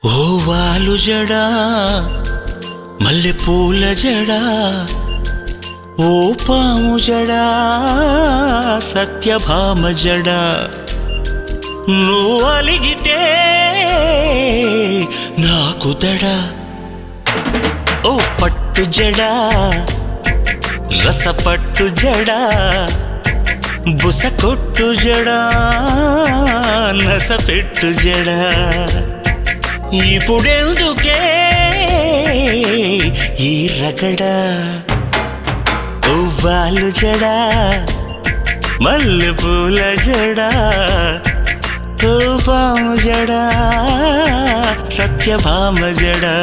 ఓ వాలు జడా మల్లె పూల జడా ఓ పాము జడా సత్యభామ జడా నువ్వు అలిగితే నాకు దడా ఓ పట్టు జడా రసపట్టు జడా బుస కొట్టు జడా నసపెట్టు జడా ఇప్పుడెందుకే ఈ రగడా ఓ వాలు జడా మల్లె పూల జడా ఓ పాము జడా సత్యభామ జడా